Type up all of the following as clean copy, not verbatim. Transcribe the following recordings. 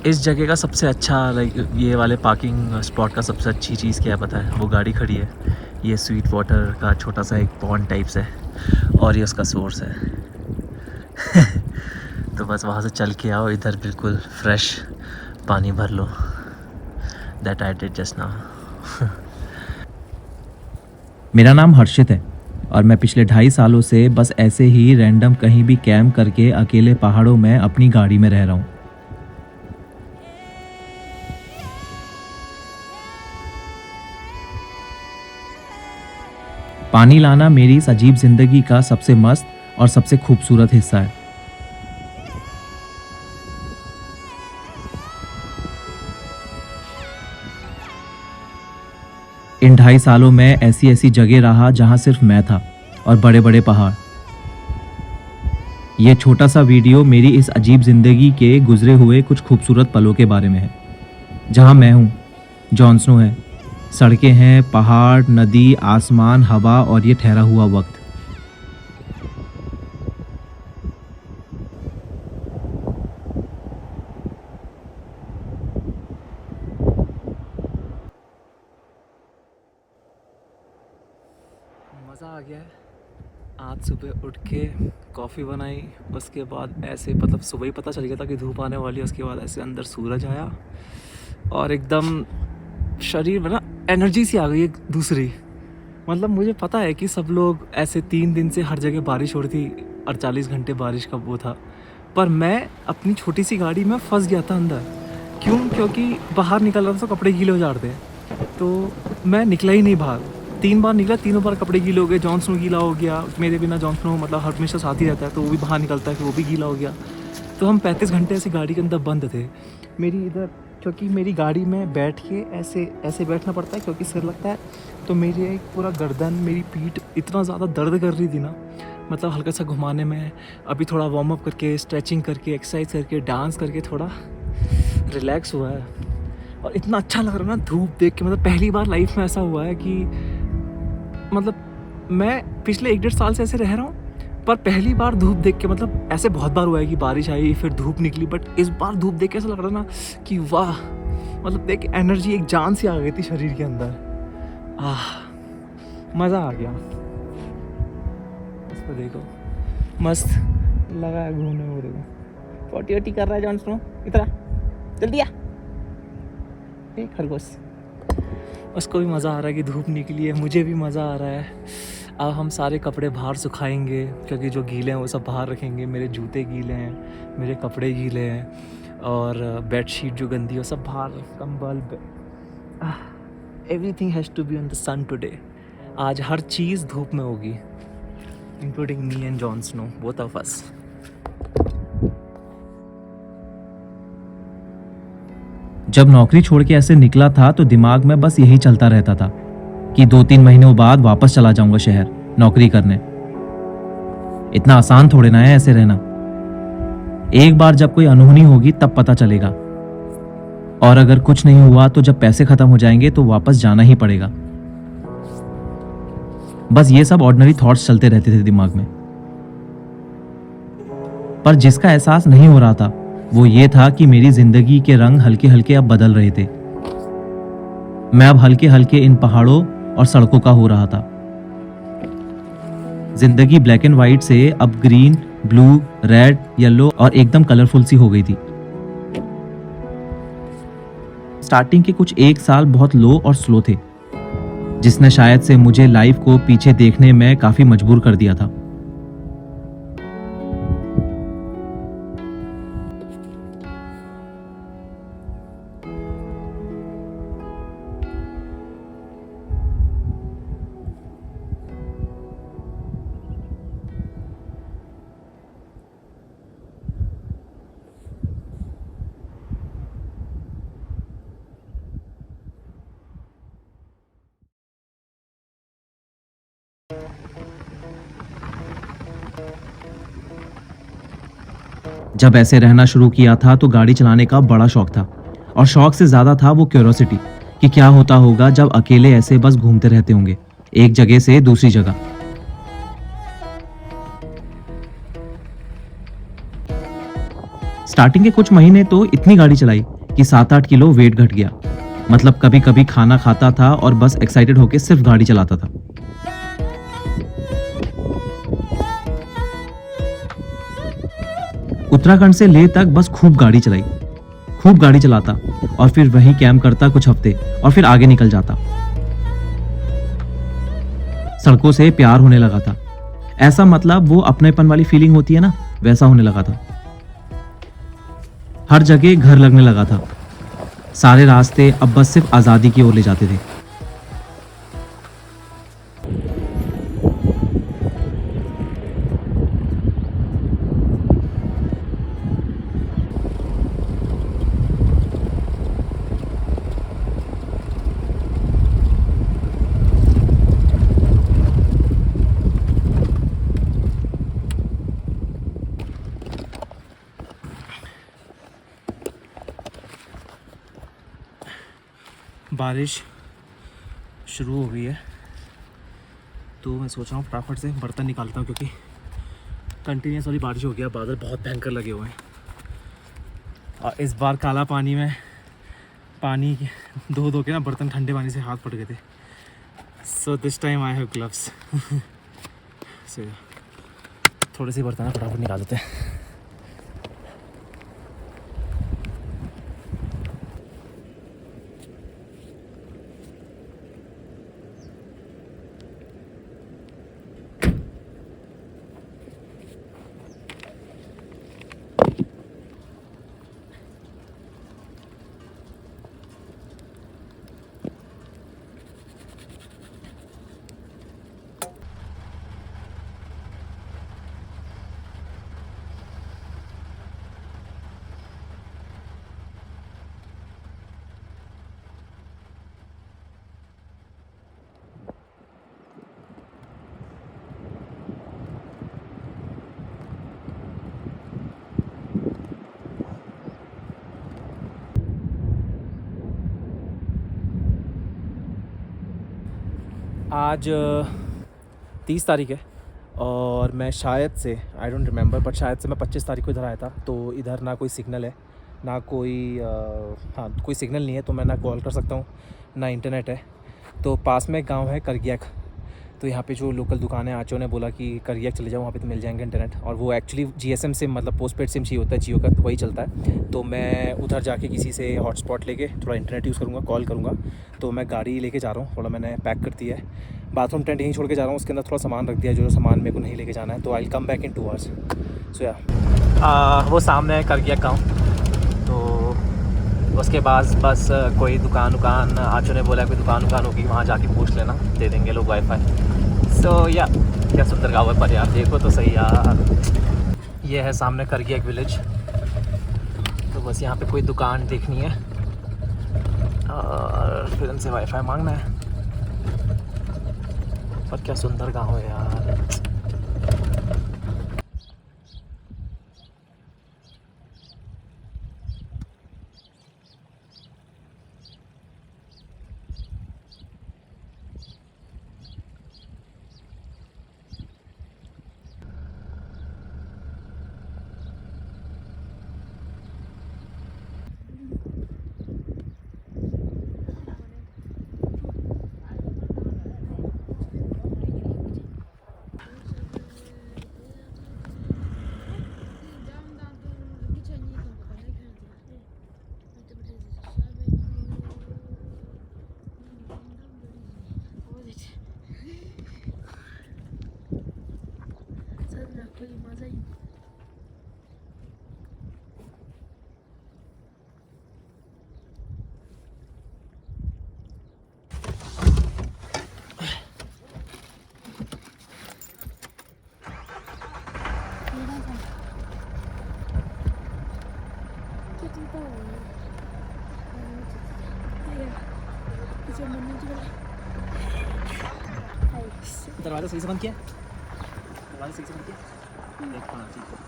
इस जगह का सबसे अच्छा लाइक ये वाले पार्किंग स्पॉट का सबसे अच्छी चीज़ क्या है पता है? वो गाड़ी खड़ी है, ये स्वीट वाटर का छोटा सा एक पॉन्ड टाइप्स है और ये उसका सोर्स है। तो बस वहाँ से चल के आओ, इधर बिल्कुल फ्रेश पानी भर लो। That I did just now. मेरा नाम हर्षित है और मैं पिछले 2.5 सालों से बस ऐसे ही रैंडम कहीं भी कैंप करके अकेले पहाड़ों में अपनी गाड़ी में रह रहा हूँ। पानी लाना मेरी इस अजीब जिंदगी का सबसे मस्त और सबसे खूबसूरत हिस्सा है। इन 2.5 सालों में ऐसी ऐसी जगह रहा जहां सिर्फ मैं था और बड़े बड़े पहाड़। ये छोटा सा वीडियो मेरी इस अजीब जिंदगी के गुजरे हुए कुछ खूबसूरत पलों के बारे में है। जहां मैं हूँ, जॉन स्नो है, सड़कें हैं, पहाड़, नदी, आसमान, हवा और ये ठहरा हुआ वक्त। मज़ा आ गया है। आज सुबह उठ के कॉफ़ी बनाई, उसके बाद ऐसे मतलब सुबह ही पता चल गया था कि धूप आने वाली है। उसके बाद ऐसे अंदर सूरज आया और एकदम शरीर में ना एनर्जी सी आ गई एक दूसरी। मतलब मुझे पता है कि सब लोग ऐसे 3 दिन से हर जगह बारिश हो रही थी, 48 घंटे बारिश का वो था, पर मैं अपनी छोटी सी गाड़ी में फंस गया था अंदर। क्यों? क्योंकि बाहर निकल रहा था तो कपड़े गीले हो जाते हैं, तो मैं निकला ही नहीं बाहर। 3 बार निकला, तीनों बार कपड़े गीले हो गए। जॉन स्नो गीला हो गया, मेरे बिना जॉन स्नो मतलब हमेशा साथ ही रहता है, तो वो भी बाहर निकलता है फिर वो भी गीला हो गया। तो हम 35 घंटे ऐसे गाड़ी के अंदर बंद थे। मेरी इधर, क्योंकि मेरी गाड़ी में बैठ के ऐसे ऐसे बैठना पड़ता है क्योंकि सिर लगता है, तो मेरे पूरा गर्दन, मेरी पीठ इतना ज़्यादा दर्द कर रही थी ना, मतलब हल्का सा घुमाने में। अभी थोड़ा वार्म अप करके, स्ट्रेचिंग करके, एक्सरसाइज करके, डांस करके थोड़ा रिलैक्स हुआ है और इतना अच्छा लग रहा है ना धूप देख के। मतलब पहली बार लाइफ में ऐसा हुआ है कि मतलब मैं पिछले 1-1.5 साल से ऐसे रह रहा हूँ, पर पहली बार धूप देख के, मतलब ऐसे बहुत बार हुआ है कि बारिश आई फिर धूप निकली, बट इस बार धूप देख के ऐसा लग रहा ना कि वाह, मतलब देख एनर्जी, एक जान सी आ गई थी शरीर के अंदर। मज़ा आ गया। इसको देखो, मस्त लगा है घूमने में। देखो पोटी वोटी कर रहा है जॉन स्नो, इतना जल्दी आ। खरगोश, उसको भी मज़ा आ रहा है कि धूप निकली है, मुझे भी मज़ा आ रहा है। अब हम सारे कपड़े बाहर सुखाएंगे क्योंकि जो गीले हैं वो सब बाहर रखेंगे। मेरे जूते गीले हैं, मेरे कपड़े गीले हैं और बेडशीट जो गंदी है वो सब बाहर, कंबल, everything has to be on the sun today. आज हर चीज़ धूप में होगी, including me and John Snow, both of us. जब नौकरी छोड़ के ऐसे निकला था तो दिमाग में बस यही चलता रहता था कि 2-3 महीनों बाद वापस चला जाऊंगा शहर नौकरी करने। इतना आसान थोड़े ना है ऐसे रहना। एक बार जब कोई अनहोनी होगी तब पता चलेगा, और अगर कुछ नहीं हुआ तो जब पैसे खत्म हो जाएंगे तो वापस जाना ही पड़ेगा। बस ये सब ऑर्डिनरी थॉट्स चलते रहते थे दिमाग में। पर जिसका एहसास नहीं हो रहा था वो ये था कि मेरी जिंदगी के रंग हल्के हल्के अब बदल रहे थे। मैं अब हल्के हल्के इन पहाड़ों और सड़कों का हो रहा था। जिंदगी ब्लैक एंड व्हाइट से अब ग्रीन, ब्लू, रेड, येलो और एकदम कलरफुल सी हो गई थी। स्टार्टिंग के कुछ 1 साल बहुत लो और स्लो थे, जिसने शायद से मुझे लाइफ को पीछे देखने में काफी मजबूर कर दिया था। जब ऐसे रहना शुरू किया था तो गाड़ी चलाने का बड़ा शौक था, और शौक से ज्यादा था वो क्यूरियोसिटी कि क्या होता होगा जब अकेले ऐसे बस घूमते रहते होंगे एक जगह से दूसरी जगह। स्टार्टिंग के कुछ महीने तो इतनी गाड़ी चलाई कि 7-8 किलो वेट घट गया। मतलब कभी कभी खाना खाता था और बस एक्साइटेड होके सिर्फ गाड़ी चलाता था। उत्तराखंड से लेह तक बस खूब गाड़ी चलाई, खूब गाड़ी चलाता और फिर वहीं कैंप करता कुछ हफ्ते और फिर आगे निकल जाता। सड़कों से प्यार होने लगा था। ऐसा मतलब वो अपनेपन वाली फीलिंग होती है ना, वैसा होने लगा था। हर जगह घर लगने लगा था। सारे रास्ते अब बस सिर्फ आजादी की ओर ले जाते थे। बारिश शुरू हो गई है तो मैं सोच रहा हूँ फटाफट से बर्तन निकालता हूँ, क्योंकि कंटिन्यूस वाली बारिश हो गया, बादल बहुत भयंकर लगे हुए हैं। और इस बार काला पानी में पानी धो धो के ना बर्तन ठंडे पानी से हाथ पड़ गए थे। So this time I have gloves. So थोड़े से बर्तन फटाफट निकाल लेते हैं। आज 30 तारीख है और मैं शायद से आई डोंट रिमेंबर बट शायद से मैं 25 तारीख को इधर आया था। तो इधर ना कोई सिग्नल है, ना कोई हाँ कोई सिग्नल नहीं है, तो मैं ना कॉल कर सकता हूँ ना इंटरनेट है। तो पास में गांव है करगियक, तो यहाँ पे जो लोकल दुकान है आचो ने बोला कि करगियक चले जाओ, वहाँ पे तो मिल जाएंगे इंटरनेट। और वो एक्चुअली जीएसएम सिम मतलब पोस्टपेड सिम चाहिए होता है जियो का, तो वही चलता है। तो मैं उधर जाके किसी से हॉटस्पॉट लेके थोड़ा इंटरनेट यूज़ करूँगा, कॉल करूँगा। तो मैं गाड़ी लेके जा रहा हूँ, थोड़ा मैंने पैक कर दिया है। बाथरूम टेंट यहीं छोड़ के जा रहा हूँ, उसके अंदर थोड़ा सामान रख दिया, जो सामान मेरे को नहीं लेके जाना है। तो I will come back in 2 hours. So या वो सामने है करगियक गाँव। तो उसके बाद बस कोई दुकान आचो ने बोला कोई दुकान होगी, वहाँ जाके पूछ लेना, दे देंगे लोग वाईफाई। सो या क्या सुंदर गाँव है, पर यार देखो तो सही यार। ये है सामने करगियक विलेज। तो बस यहाँ पे कोई दुकान देखनी है और फिर उनसे वाईफाई मांगना है। पर क्या सुंदर गाँव है यार। दरवाज़ा सही से बंद किया, दरवाज़ा सही से बंद किया। देखो ना ठीक है।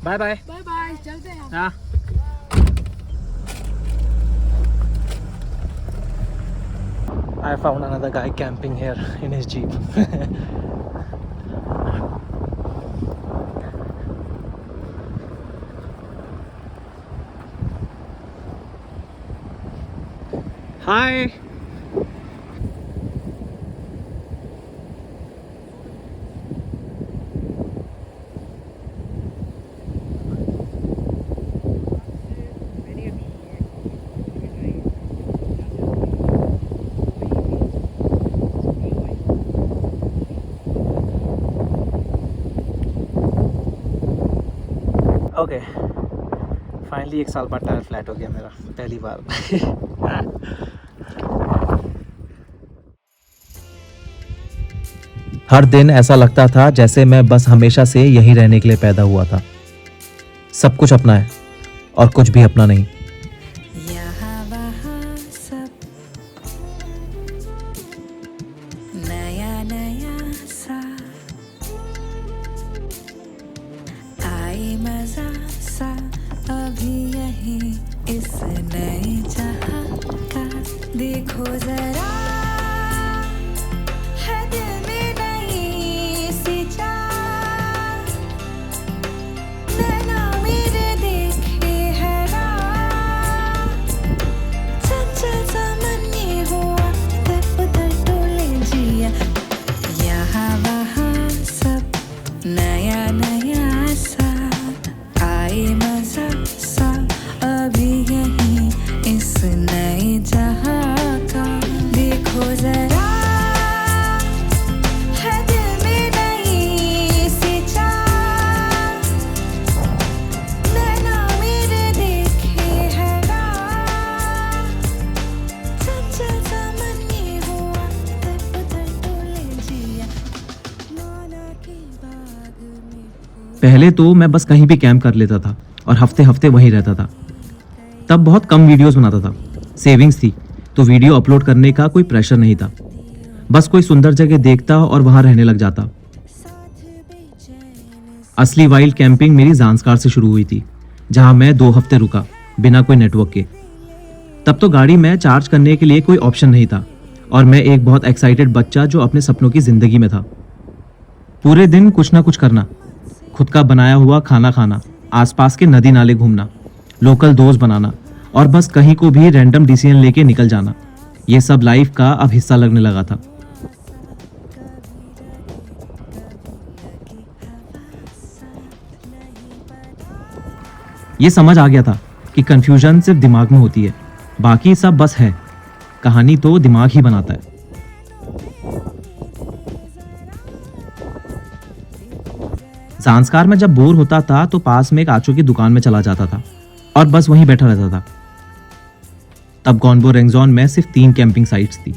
Bye bye. बाय बाय, चलते हैं। हाँ। I found another guy camping here in his jeep. Hi. Okay, finally 1 साल बाद टायर फ्लैट हो गया मेरा, पहली बार। हर दिन ऐसा लगता था जैसे मैं बस हमेशा से यहीं रहने के लिए पैदा हुआ था। सब कुछ अपना है और कुछ भी अपना नहीं। यहाँ वहाँ सब नया नया सा, आई मजा सा अभी यही इस नए जहां का। देखो जरा है दिल में नई सी चाह, नैना मेरे देखे हैरान, चंचल सा मन ये हुआ इधर उधर डोले जिया। यहाँ वहाँ सब नया नया सा, आए मजा सा अभी यही इस नए जहां का। देखो जरा है दिल में नई सी चाह, नैना मेरे देखे हैरान, चंचल सा मन ये हुआ इधर उधर डोले जिया। मौला के बाग में पहले तो मैं बस कहीं भी कैंप कर लेता था और हफ्ते हफ्ते वहीं रहता था। तब बहुत कम वीडियोस बनाता था, सेविंग्स थी तो वीडियो अपलोड करने का कोई प्रेशर नहीं था। बस कोई सुंदर जगह देखता और वहां रहने लग जाता। असली वाइल्ड कैंपिंग मेरी ज़ांस्कार से शुरू हुई थी, जहां मैं 2 हफ्ते रुका बिना कोई नेटवर्क के। तब तो गाड़ी में चार्ज करने के लिए कोई ऑप्शन नहीं था और मैं एक बहुत एक्साइटेड बच्चा जो अपने सपनों की जिंदगी में था। पूरे दिन कुछ ना कुछ करना, खुद का बनाया हुआ खाना खाना, आसपास के नदी नाले घूमना, लोकल दोस्त बनाना और बस कहीं को भी रैंडम डिसीजन लेके निकल जाना, ये सब लाइफ का अब हिस्सा लगने लगा था। ये समझ आ गया था कि कंफ्यूजन सिर्फ दिमाग में होती है, बाकी सब बस है, कहानी तो दिमाग ही बनाता है। ज़ांस्कार में जब बोर होता था तो पास में एक आचो की दुकान में चला जाता था और बस वहीं बैठा रहता था। तब गॉनबो रेंगजॉन में सिर्फ 3 कैंपिंग साइट्स थी।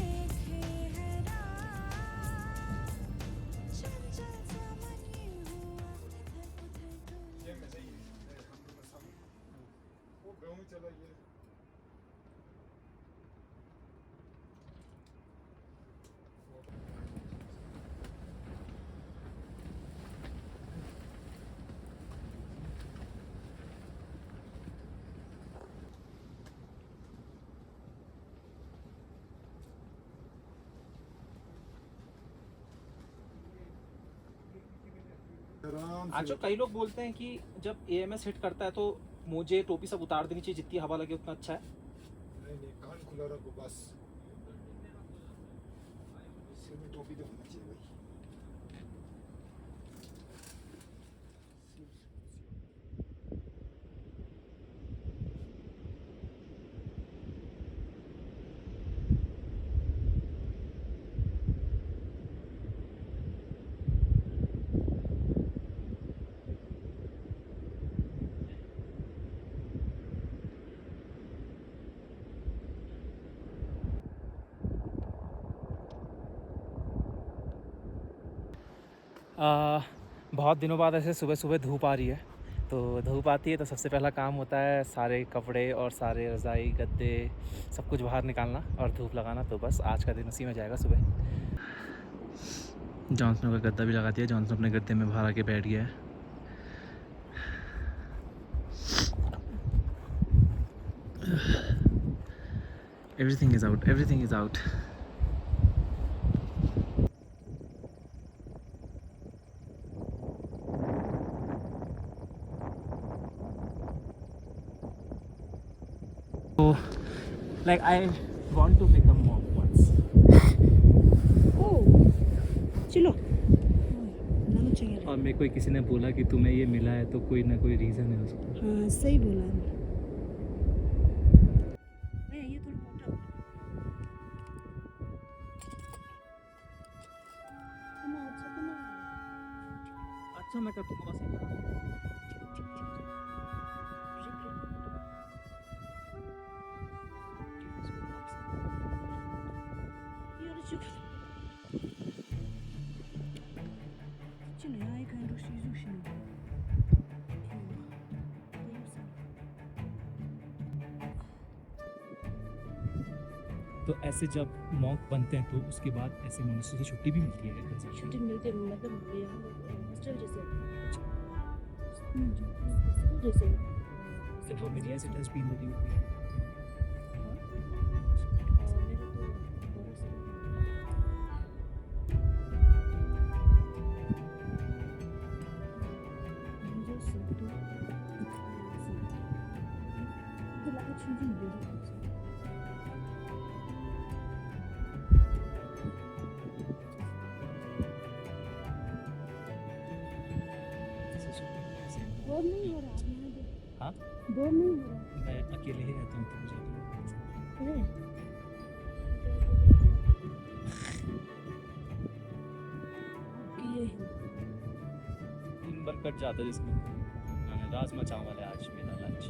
आजो कई लोग बोलते हैं कि जब एएमएस हिट करता है तो मुझे टोपी सब उतार देनी चाहिए, जितनी हवा लगे उतना अच्छा है। नहीं नहीं, कान खुला रखो बस, सिर में टोपी तो होना चाहिए भाई। बहुत दिनों बाद ऐसे सुबह सुबह धूप आ रही है, तो धूप आती है तो सबसे पहला काम होता है सारे कपड़े और सारे रज़ाई गद्दे सब कुछ बाहर निकालना और धूप लगाना। तो बस आज का दिन उसी में जाएगा। सुबह जॉनसन का गद्दा भी लगा दिया, जॉनसन अपने गद्दे में बाहर आके बैठ गया है। Everything is out. Everything is out. So, like, I want to become monk once. ओह चलो नाम चाहिए और मेरे को किसी ने बोला कि तुम्हें ये मिला है तो कोई ना कोई रीज़न है उसका. हाँ सही बोला ये थोड़ा मोटा हो अच्छा मैं कर दूंगा बस. तो ऐसे जब मॉन्क बनते हैं तो उसके बाद ऐसे मनुष्य से छुट्टी भी मिलती है घर से. छुट्टी मिलती है मतलब यहाँ हॉस्टल जैसे स्कूल जैसे So for many years it has been that you मेरा तो बहुत बोर नहीं हो रहा अभी यहाँ हाँ बोर नहीं हो रहा मैं अकेले ही रहता हूँ तो मुझे है ये दिन भर कट जाता है जिसमें राजमा चावल है आज मेरा lunch.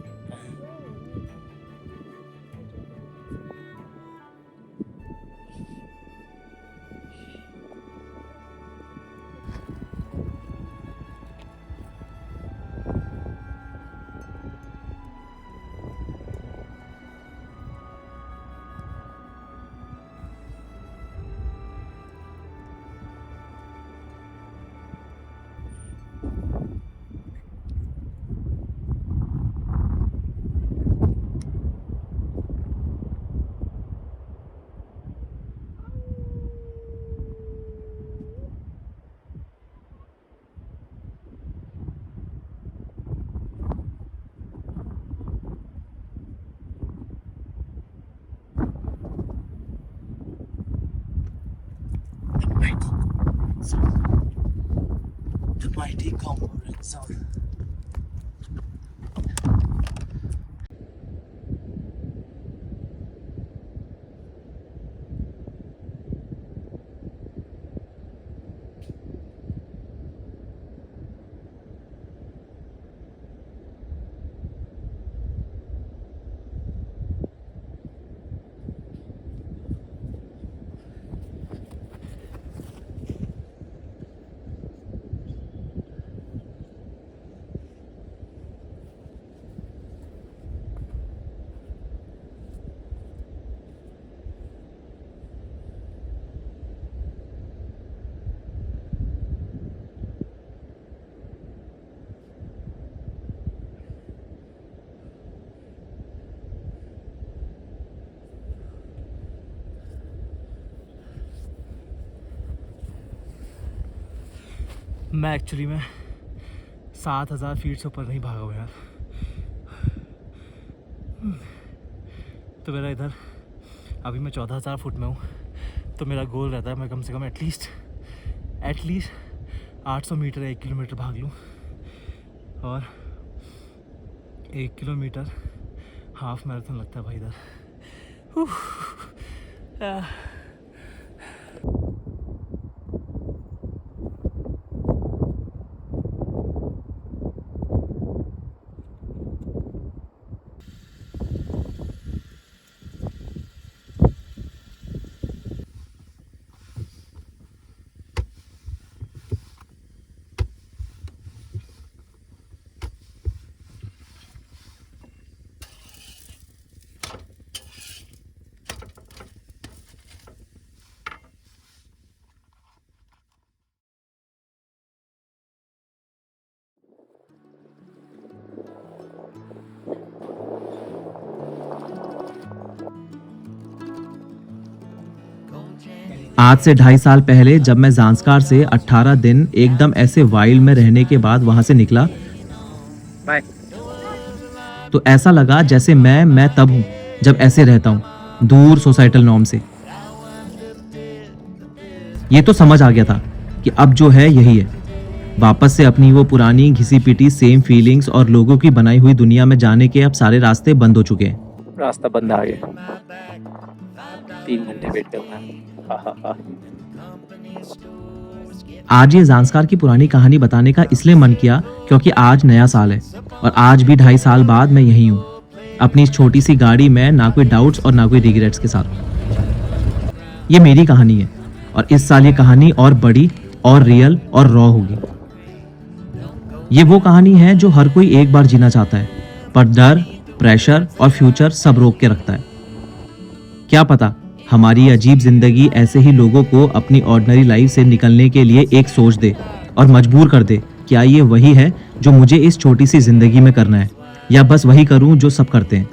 The mighty comrade sound. मैं एक्चुअली में 7,000 फीट से ऊपर नहीं भागा हूँ यार. तो मेरा इधर अभी मैं 14,000 फुट में हूँ. तो मेरा गोल रहता है मैं कम से कम एटलीस्ट 800 मीटर 1 किलोमीटर भाग लूँ. और 1 किलोमीटर हाफ मैराथन लगता है भाई इधर. आज से 2.5 साल पहले जब मैं ज़ांस्कार से 18 दिन एकदम ऐसे वाइल्ड में रहने के बाद वहां से निकला, बाय। तो ऐसा लगा जैसे मैं तब हूँ जब ऐसे रहता हूँ, दूर सोसाइटल नॉर्म से। ये तो समझ आ गया था कि अब जो है यही है। वापस से अपनी वो पुरानी घिसी पिटी सेम फीलिंग्स और लोगों की बनाई हुई दुनिया में जाने के अब सारे रास्ते बंद हो चुके हैं। रास्ता बंद आ गया, 3 घंटे वेट करना है। आज ये ज़ांस्कार की पुरानी कहानी बताने का इसलिए मन किया क्योंकि आज नया साल है और आज भी 2.5 साल बाद मैं यही हूँ, अपनी इस छोटी सी गाड़ी में, ना कोई डाउट्स और ना कोई रिग्रेट्स के साथ। ये मेरी कहानी है और इस साल ये कहानी और बड़ी और रियल और रॉ होगी। ये वो कहानी है जो हर कोई एक बार जीना चाहता है, पर डर, प्रेशर और फ्यूचर सब रोक के रखता है। क्या पता हमारी अजीब जिंदगी ऐसे ही लोगों को अपनी ऑर्डिनरी लाइफ से निकलने के लिए एक सोच दे और मजबूर कर दे, क्या ये वही है जो मुझे इस छोटी सी जिंदगी में करना है, या बस वही करूं जो सब करते हैं।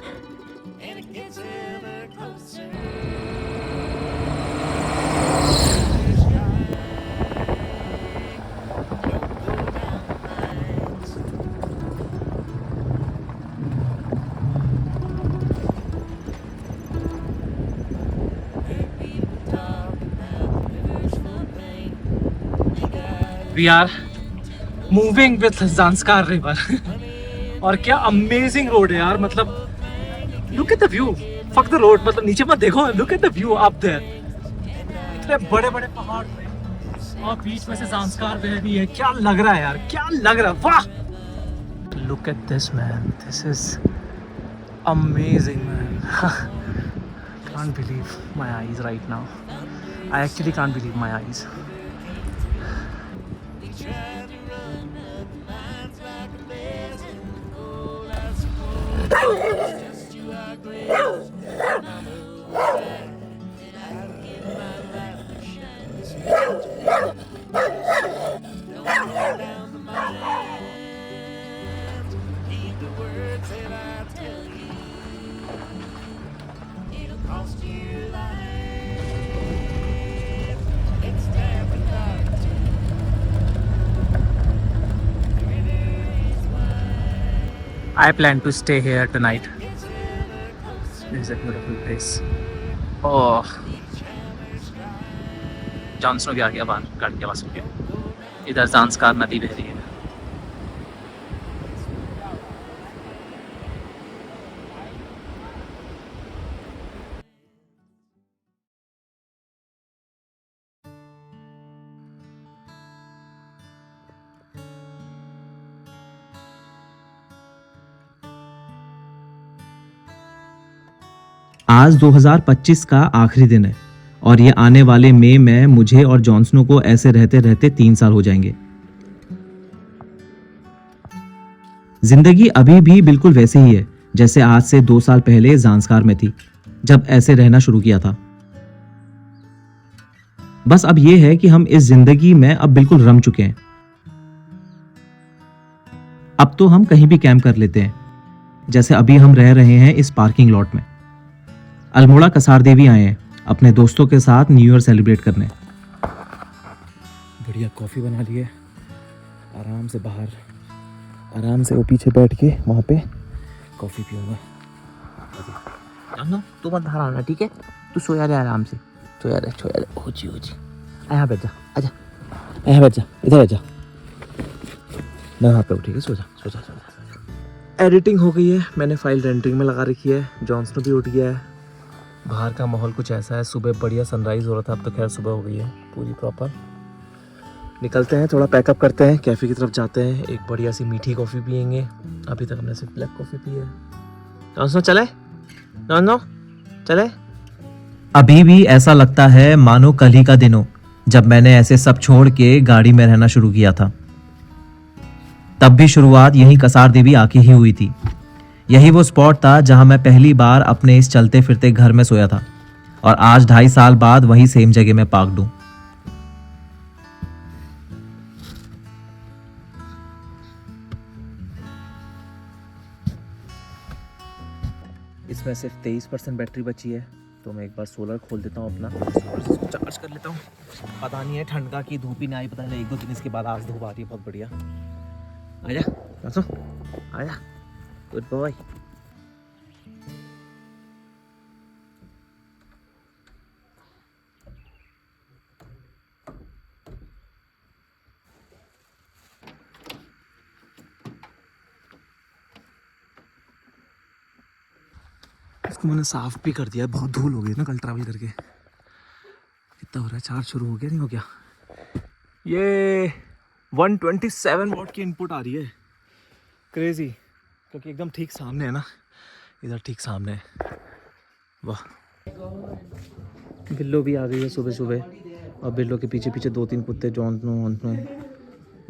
We are moving with Zanskar River और क्या अमेजिंग रोड है यार, मतलब look at the view, fuck the road, मतलब नीचे मत देखो, look at the view up there. इतने बड़े बड़े पहाड़ पे और बीच में से ज़ांस्कार बह रही है, क्या लग रहा है यार, क्या लग रहा है, वाह। Look at this man, this is amazing man. can't believe my eyes right now. I actually can't believe my eyes. I plan to stay here tonight. This is a beautiful place. Oh, Johnson भी आ गया बाहर, गाड़ी की आवाज़ सुन के। इधर ज़ांस्कार नदी बह रही है। आज 2025 का आखिरी दिन है और ये आने वाले मई में मुझे और जॉनसनो को ऐसे रहते रहते 3 साल हो जाएंगे। जिंदगी अभी भी बिल्कुल वैसे ही है जैसे आज से 2 साल पहले ज़ांस्कार में थी, जब ऐसे रहना शुरू किया था। बस अब ये है कि हम इस जिंदगी में अब बिल्कुल रम चुके हैं। अब तो हम कहीं भी कैंप कर लेते हैं, जैसे अभी हम रह रहे हैं इस पार्किंग लॉट में। अल्मोड़ा कसार देवी आए हैं अपने दोस्तों के साथ न्यू ईयर सेलिब्रेट करने। बढ़िया कॉफ़ी बना ली है, आराम से बाहर, आराम से वो पीछे बैठ के वहाँ पे कॉफ़ी पीऊँगा। ना तू मत बाहर आना, ठीक है? तू सोया रहे आराम से, सोया रहे। हो जी यहाँ बैठ जा, आजा यहाँ बैठ जा, इधर बैठ जा, मैं वहाँ पे उठी, सो जा। एडिटिंग हो गई है, मैंने फाइल रेंडरिंग में लगा रखी है, जॉनसन भी उठ गया है। बाहर का माहौल कुछ ऐसा है, सुबह बढ़िया सनराइज़ हो रहा था, अब तो खैर सुबह हो गई है पूरी प्रॉपर। निकलते हैं, थोड़ा पैकअप करते हैं, कैफ़े की तरफ जाते हैं, एक बढ़िया सी मीठी कॉफ़ी पियेंगे। अभी तक हमने सिर्फ ब्लैक कॉफ़ी पी है। जॉनसन चले, चले। अभी भी ऐसा लगता है मानो कल ही का दिन हो जब मैंने ऐसे सब छोड़ के गाड़ी में रहना शुरू किया था। तब भी शुरुआत यहीं कसार देवी आके ही हुई थी। यही वो स्पॉट था जहां मैं पहली बार अपने इस चलते फिरते घर में सोया था और आज 2.5 साल बाद वही सेम जगह में पार्कड हूं। इसमें सिर्फ 23% बैटरी बची है, तो मैं एक बार सोलर खोल देता हूँ अपना, सोलर से चार्ज कर लेता हूँ। पता नहीं है ठंड का कि धूप ही नहीं आई, पता नहीं 1-2 दिन इसके बाद आज धूप आ रही है बहुत बढ़िया। आजा आजा, गुड बॉय। इसको मैंने साफ भी कर दिया, बहुत धूल हो गई ना कल ट्रैवल करके। कितना हो रहा है, चार्ज शुरू हो गया नहीं हो गया? ये 127 वॉट की इनपुट आ रही है, क्रेजी। क्योंकि एकदम ठीक सामने है ना, इधर ठीक सामने है। वाह, बिल्लो भी आ गई है सुबह सुबह, और बिल्लो के पीछे पीछे 2-3 कुत्ते जॉन्ट में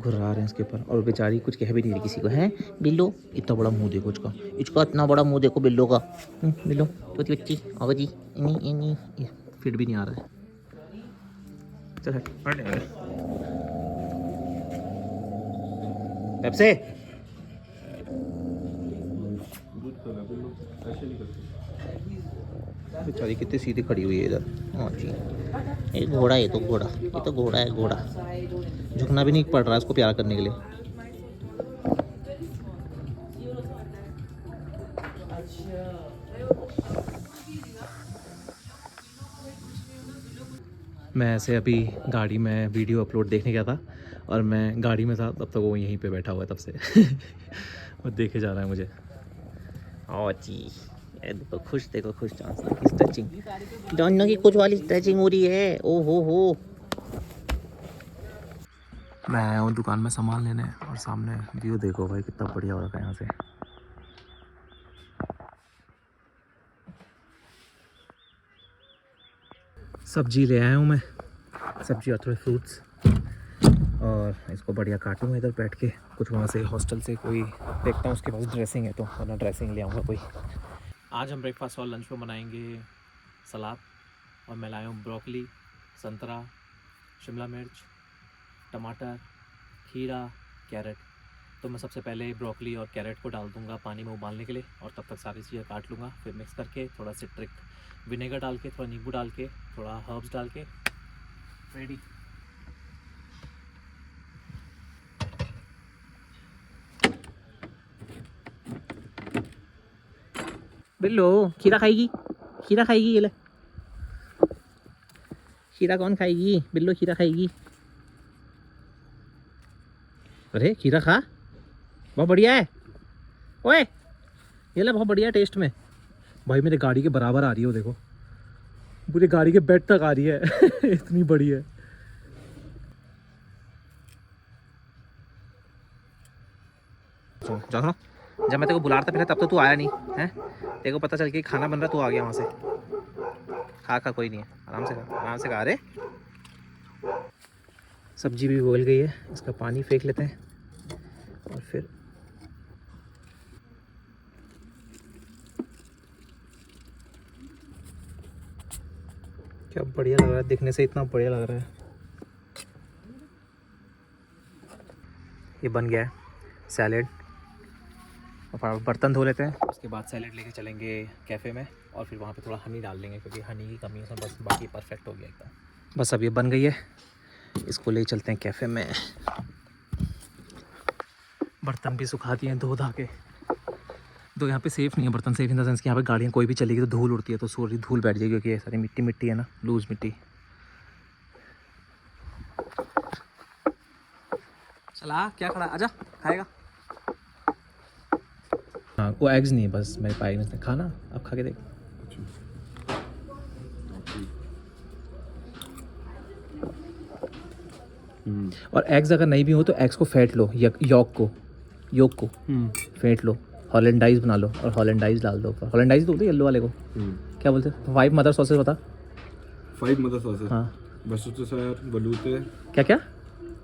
घुर्रा रहे हैं इसके ऊपर, और बेचारी कुछ कह भी नहीं रही किसी को। है बिल्लो, इतना बड़ा मुंह देखो इसका इतना बड़ा मुंह देखो बिल्लो का। बिल्लो छोटी बच्ची आओ जी, इन्हीं फिट भी नहीं आ रहा है। चल पेप्से, बेचारी कितनी सीधी खड़ी हुई है इधर। हाँ जी, ये घोड़ा है, घोड़ा, ये तो घोड़ा है, घोड़ा झुकना भी नहीं पड़ रहा है इसको प्यार करने के लिए। मैं ऐसे अभी गाड़ी में वीडियो अपलोड देखने गया था, और मैं गाड़ी में था तब तक वो यहीं पे बैठा हुआ है तब से। वो देखे जा रहा है मुझे। ओ जी, ये देखो खुश, देखो खुश, चांस की स्ट्रेचिंग, दोनों की कुछ वाली स्ट्रेचिंग हो रही है। ओ हो। मैं आया हूँ दुकान में सामान लेने, और सामने व्यू देखो भाई कितना बढ़िया हो रखा है यहाँ से। सब्जी ले आया हूँ मैं, सब्जी और थोड़े फ्रूट्स, और इसको बढ़िया काटूँगा इधर बैठ के। कुछ वहाँ से हॉस्टल से कोई देखता हूँ उसके पास ड्रेसिंग है तो वरना ड्रेसिंग ले आऊँगा कोई। आज हम ब्रेकफास्ट और लंच में बनाएंगे सलाद, और मैं लाया हूँ ब्रोकली, संतरा, शिमला मिर्च, टमाटर, खीरा, कैरेट। तो मैं सबसे पहले ब्रोकली और कैरेट को डाल दूंगा पानी में उबालने के लिए, और तब तक सारी चीज़ें काट लूँगा। फिर मिक्स करके थोड़ा सिट्रिक विनेगर डाल के, थोड़ा नींबू डाल के, थोड़ा हर्ब्स डाल के रेडी। बिल्लो खीरा खाएगी, खीरा खाएगी, ये ले खीरा कौन खाएगी? बिल्लो खीरा खाएगी। अरे खीरा खा, बहुत बढ़िया है। ओए ये ले, बहुत बढ़िया है टेस्ट में। भाई मेरे गाड़ी के बराबर आ रही है वो देखो, पूरे गाड़ी के बेड तक आ रही है। इतनी बड़ी है। जानो, जब मैं तेरे को बुला रहा था पहले तब तो तू आया नहीं है। तेरे को पता चल के खाना बन रहा, तू आ गया वहाँ से। खा कोई नहीं है, आराम से खा, आराम से खा। रहे सब्जी भी उबल गई है, इसका पानी फेंक लेते हैं, और फिर क्या बढ़िया लग रहा है दिखने से, इतना बढ़िया लग रहा है। ये बन गया है सैलेड, और बर्तन धो लेते हैं, उसके बाद सैलेड लेके चलेंगे कैफ़े में, और फिर वहाँ पे थोड़ा हनी डाल देंगे क्योंकि हनी की कमी है उसमें, बस बाकी परफेक्ट हो गया एकदम। बस अब ये बन गई है, इसको ले चलते हैं कैफ़े में। बर्तन भी सुखा दिए हैं धो धा के। तो यहाँ पे सेफ़ नहीं है बर्तन, सेफ़ इन द सेंस कि यहाँ पे गाड़ियाँ कोई भी चलेगी तो धूल उड़ती है, तो सारी धूल बैठ जाएगी क्योंकि ये सारी मिट्टी मिट्टी है ना, लूज मिट्टी। चला क्या खड़ा, आजा खाएगा। हाँ वो एग्स नहीं, बस मेरे पाई में खाना, अब खा के देख। और एग्स अगर नहीं भी हो तो एग्स को फेंट लो, योक को फेंट लो, हॉलैंडाइज बना लो, और हॉलैंडाइज डाल दो ऊपर। हॉलैंडाइज बोलते येलो वाले को क्या बोलते हैं? 5 मदर सॉसेस बता। 5 मदर सॉसेस। हाँ वर्सेस्टरशायर, बलूते। क्या क्या?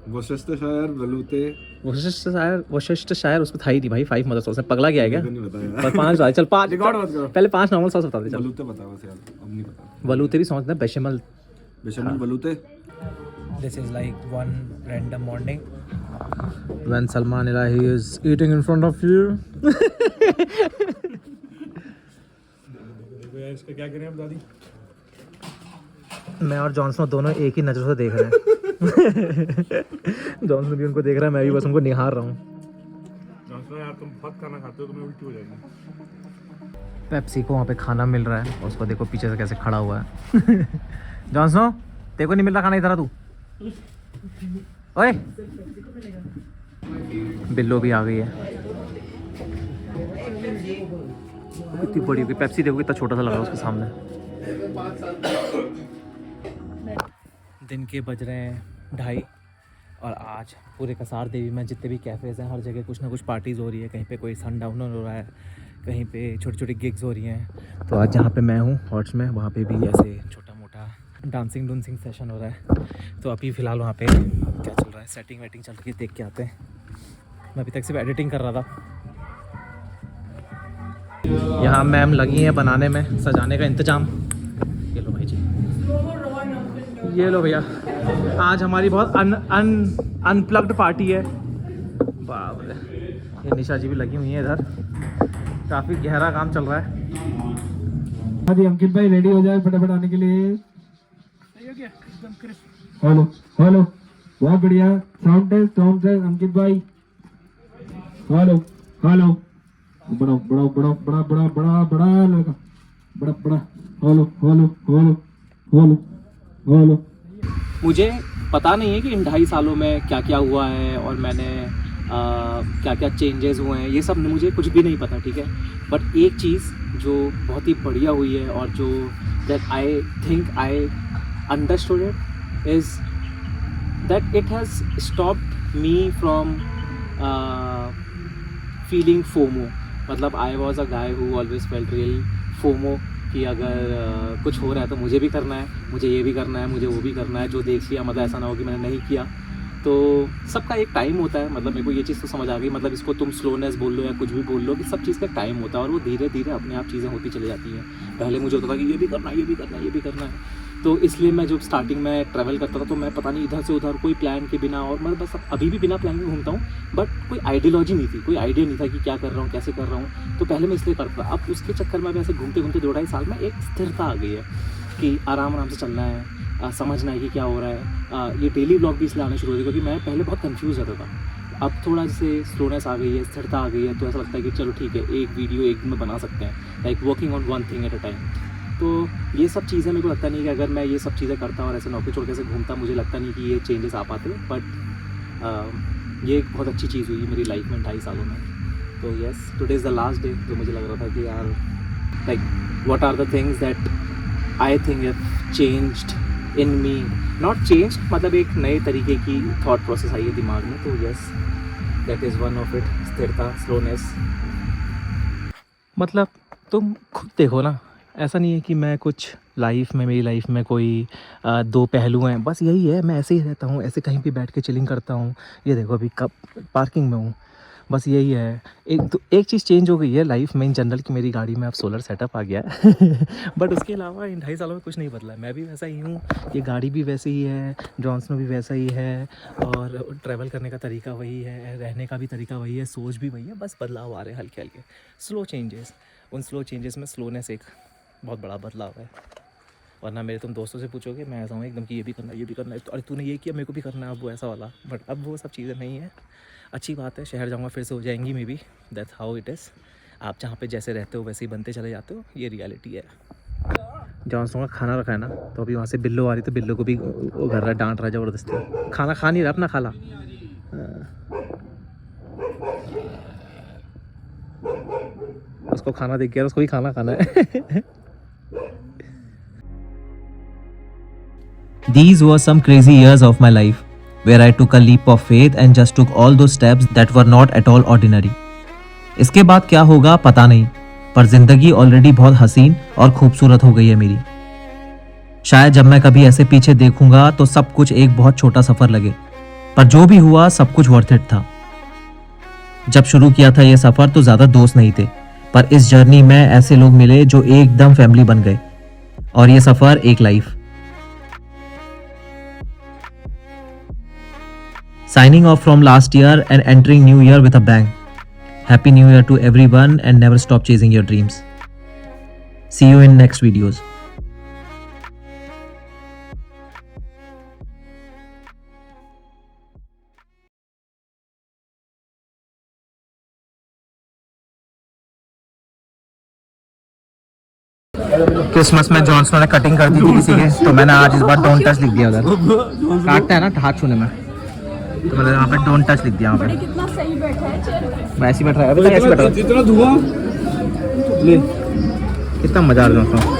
वर्सेस्टरशायर, बलूते। वर्सेस्टरशायर उसमें था ही नहीं भाई। 5 मदर सॉसेस, पगला गया है क्या? नहीं बताया। पर 5 बता, चल 5 रिकॉर्ड मत करो। पहले 5 नॉर्मल सॉस बता दे चल। बलूते बता बस यार, अब नहीं पता। बलूते भी समझते हैं, बेशमल। बेशमल बलूते। This is like one random morning When Salman Ilahi is eating in front of you. इसका क्या करें अब दादी? मैं और जॉनसन दोनों एक ही नज़र से देख रहे हैं। जॉनसन भी उनको देख रहा है, मैं भी बस उनको निहार रहा हूँ। यार तुम बहुत खाना खाते हो, तुम्हें उल्टी हो जाएगी। पेप्सी को वहाँ पे खाना मिल रहा है और उसको देखो पीछे से कैसे खड़ा हुआ है। जॉनसन तेरे को नहीं मिल रहा खाना, इधर आ तू। ओए बिल्लो भी आ गई है। कितनी बड़ी होगी पेप्सी, देखो कितना छोटा सा लग रहा है उसके सामने। दिन के बज रहे हैं 2:30 और आज पूरे कसार देवी में जितने भी कैफ़ेज़ हैं हर जगह कुछ ना कुछ पार्टीज़ हो रही है। कहीं पे कोई सनडाउन हो रहा है, कहीं पे छोटी छोटी गिग्स हो रही हैं। तो आज जहाँ पे मैं हूँ हॉट्स में, वहाँ पे भी ऐसे छोटा मोटा डांसिंग सेशन हो रहा है। तो अभी फ़िलहाल वहाँ पे क्या चल रहा है, सेटिंग वेटिंग चल रही है, देख के आते हैं। मैं अभी तक सिर्फ एडिटिंग कर रहा था। यहाँ मैम लगी हैं बनाने में, सजाने का इंतजाम। ये लो भाई जी, ये लो भैया। आज हमारी बहुत अनप्लग्ड पार्टी है। बाप रे, ये निशा जी भी लगी हुई है इधर। काफ़ी गहरा काम चल रहा है। हाँ जी अंकित भाई रेडी हो जाए फटाफट आने के लिए। हेलो हेलो, बहुत बढ़िया। साउंड टेस्ट अंकित भाई। हेलो हेलो, बड़ा बड़ा बड़ा बड़ा बड़ा बड़ा बड़ा लड़का, बड़ा बड़ा। Hello hello hello hello hello. मुझे पता नहीं है कि इन 2.5 सालों में क्या क्या हुआ है और मैंने क्या क्या चेंजेस हुए हैं, ये सब मुझे कुछ भी नहीं पता, ठीक है। बट एक चीज़ जो बहुत ही बढ़िया हुई है और जो that I think I understood it is that it has stopped me from feeling FOMO. मतलब I was a guy who always felt real FOMO कि अगर कुछ हो रहा है तो मुझे भी करना है, मुझे ये भी करना है, मुझे वो भी करना है, जो देख लिया मतलब ऐसा ना हो कि मैंने नहीं किया। तो सबका एक टाइम होता है। मतलब मेरे को ये चीज़ तो समझ आ गई, मतलब इसको तुम स्लोनेस बोल लो या कुछ भी बोल लो, कि सब चीज़ का टाइम होता है और वो धीरे धीरे अपने आप चीज़ें होती चली जाती हैं। पहले मुझे होता था कि ये भी करना है, ये भी करना है, ये भी करना है। तो इसलिए मैं जब स्टार्टिंग में ट्रैवल करता था तो मैं पता नहीं इधर से उधर कोई प्लान के बिना, और मैं बस अभी भी बिना प्लान के घूमता हूँ, बट कोई आइडियोलॉजी नहीं थी, कोई आइडिया नहीं था कि क्या कर रहा हूँ, कैसे कर रहा हूँ। तो पहले मैं इसलिए करता था। अब उसके चक्कर में ऐसे घूमते घूमते 2-2.5 साल में एक स्थिरता आ गई है कि आराम आराम से चलना है, समझना है कि क्या हो रहा है। ये डेली व्लॉग भी इसलिए आना शुरू हो गया क्योंकि मैं पहले बहुत कंफ्यूज रहता था। अब थोड़ा जैसे स्लोनेस आ गई है, स्थिरता आ गई है, तो ऐसा लगता है कि चलो ठीक है, एक वीडियो एक दिन में बना सकते हैं, like working on one thing at a time. तो ये सब चीज़ें मेरे को लगता नहीं कि अगर मैं ये सब चीज़ें करता और ऐसे नौकरी छोड़ के ऐसे घूमता, मुझे लगता नहीं कि ये चेंजेस आ पाते। बट ये एक बहुत अच्छी चीज़ हुई मेरी लाइफ में 2.5 सालों में। तो yes, today is the last day. तो मुझे लग रहा था कि यार like what are the things that I think have changed in me, not change मतलब एक नए तरीके की थॉट प्रोसेस आई है दिमाग में। तो yes, that is one of it, स्थिरता, स्लोनेस। मतलब तुम खुद देखो ना, ऐसा नहीं है कि मैं कुछ मेरी लाइफ में कोई 2 पहलू हैं, बस यही है। मैं ऐसे ही रहता हूँ, ऐसे कहीं भी बैठ के चिलिंग करता हूँ। ये देखो अभी कब पार्किंग में हूँ, बस यही है। एक चीज़ चेंज हो गई है लाइफ में इन जनरल कि मेरी गाड़ी में अब सोलर सेटअप आ गया है। बट उसके अलावा इन 2.5 सालों में कुछ नहीं बदला है। मैं भी वैसा ही हूँ, ये गाड़ी भी वैसी ही है, जॉनसन भी वैसा ही है, और ट्रैवल करने का तरीका वही है, रहने का भी तरीका वही है, सोच भी वही है। बस बदलाव आ रहे हैं हल्के हल्के, स्लो चेंजेस। उन स्लो चेंजेस में स्लोनेस एक बहुत बड़ा बदलाव है। वरना मेरे तुम दोस्तों से पूछोगे, मैं ऐसा हूँ एकदम कि ये भी करना है, ये भी करना है, तो अरे तूने ये किया, मेरे को भी करना है, अब वो ऐसा वाला। बट अब वो सब चीज़ें नहीं है। अच्छी बात है, शहर जाऊँगा फिर से हो जाएंगी may be, that's how it is. आप जहाँ पे जैसे रहते हो वैसे ही बनते चले जाते हो, ये रियलिटी है। जॉनसन का खाना रखा है ना, तो अभी वहाँ से बिल्लो आ रही, तो बिल्लो को भी वो कर रहा है, डांट रहा है ज़बरदस्ती। खाना खा नहीं रहा, अपना खाला। उसको खाना देख गया, उसको भी खाना खाना है। These were some crazy years of my life, where I took a leap of faith and just took all those steps that were not at all ordinary. इसके बाद क्या होगा पता नहीं, पर जिंदगी ऑलरेडी बहुत हसीन और खूबसूरत हो गई है मेरी। शायद जब मैं कभी ऐसे पीछे देखूंगा तो सब कुछ एक बहुत छोटा सफर लगे, पर जो भी हुआ सब कुछ वर्थ इट था। जब शुरू किया था ये सफर तो ज्यादा दोस्त नहीं थे, पर इस जर्नी में ऐसे लोग मिले जो एकदम फैमिली बन गए, और ये सफर एक life. Signing off from last year and entering new year with a bang. Happy New Year to everyone and never stop chasing your dreams. See you in next videos. Christmas में Johnson ने cutting कर दी थी किसी के, तो मैंने आज इस बार डोंट टच लिख दिया उधर। काटता है ना हाथ छूने में, तो मैंने यहाँ पे डोंट टच लिख दिया यहाँ पे। कितना सही बैठा है चेयर पे। मैं ऐसे ही बैठ रहा है, अभी तक ऐसे बैठ रहा जितना धुआं ले है। कितना मजा आ रहा है दोस्तों।